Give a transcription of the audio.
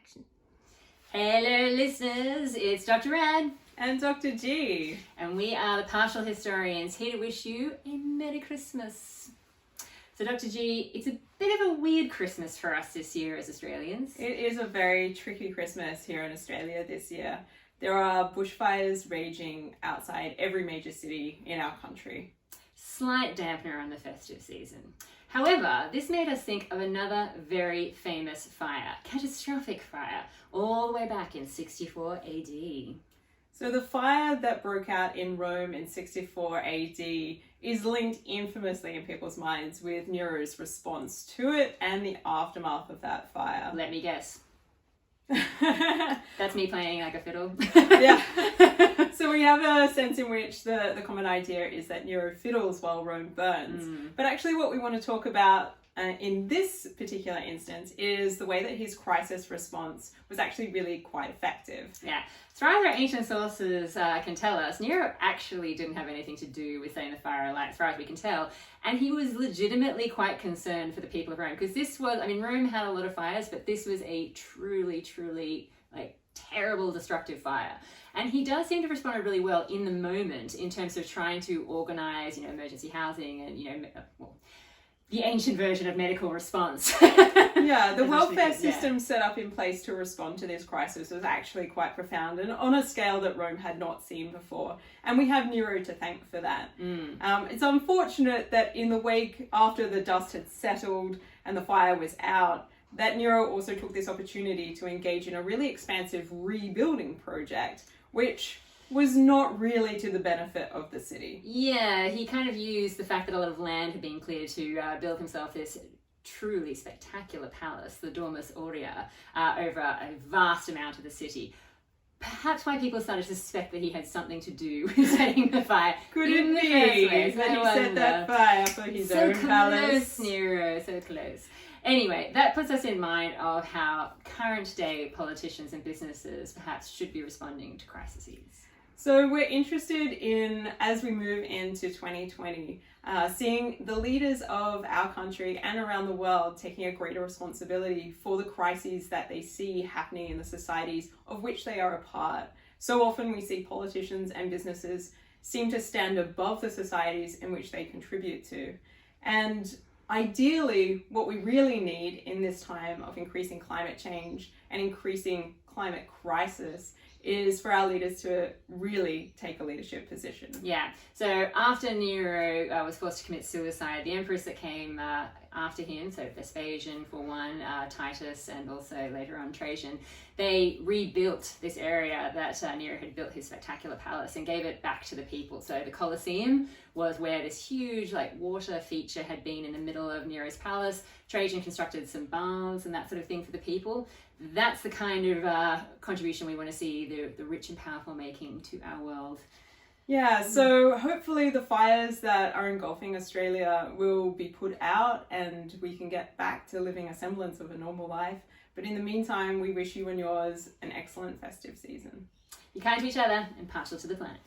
action. Hello listeners, it's Dr. Rad and Dr. G, and we are the Partial Historians here to wish you a Merry Christmas. So Dr. G, it's a bit of a weird Christmas for us this year as Australians. It is a very tricky Christmas here in Australia this year. There are bushfires raging outside every major city in our country. Slight dampener on the festive season. However, this made us think of another very famous fire, catastrophic fire, all the way back in 64 AD. So the fire that broke out in Rome in 64 AD is linked infamously in people's minds with Nero's response to it and the aftermath of that fire. Let me guess. That's me playing like a fiddle. Yeah. So we have a sense in which the common idea is that Nero fiddles while Rome burns. But actually what we want to talk about in this particular instance is the way that his crisis response was actually really quite effective. Yeah. As far as our ancient sources can tell us, Nero actually didn't have anything to do with setting the fire alight, as far as we can tell. And he was legitimately quite concerned for the people of Rome, because this was, Rome had a lot of fires, but this was a truly, terrible, destructive fire. And he does seem to have responded really well in the moment in terms of trying to organise, emergency housing and, the ancient version of medical response. Yeah, the welfare system set up in place to respond to this crisis was actually quite profound and on a scale that Rome had not seen before. And we have Nero to thank for that. It's unfortunate that in the wake after the dust had settled and the fire was out, that Nero also took this opportunity to engage in a really expansive rebuilding project, which was not really to the benefit of the city. Yeah, he kind of used the fact that a lot of land had been cleared to build himself this truly spectacular palace, the Domus Aurea, over a vast amount of the city. Perhaps why people started to suspect that he had something to do with setting the fire. Could it be that he set that fire for his own palace? So close, Nero, so close. Anyway, that puts us in mind of how current day politicians and businesses perhaps should be responding to crises. So we're interested in, as we move into 2020, seeing the leaders of our country and around the world taking a greater responsibility for the crises that they see happening in the societies of which they are a part. So often we see politicians and businesses seem to stand above the societies in which they contribute to. And ideally, what we really need in this time of increasing climate change and increasing climate crisis is for our leaders to really take a leadership position. Yeah, so after Nero was forced to commit suicide, the emperors that came after him, so Vespasian for one, Titus, and also later on Trajan, they rebuilt this area that Nero had built his spectacular palace and gave it back to the people. So the Colosseum was where this huge water feature had been in the middle of Nero's palace. Trajan constructed some baths and that sort of thing for the people. That's the kind of contribution we want to see the rich and powerful making to our world. Yeah, so hopefully the fires that are engulfing Australia will be put out and we can get back to living a semblance of a normal life. But in the meantime, we wish you and yours an excellent festive season. Be kind to each other and partial to the planet.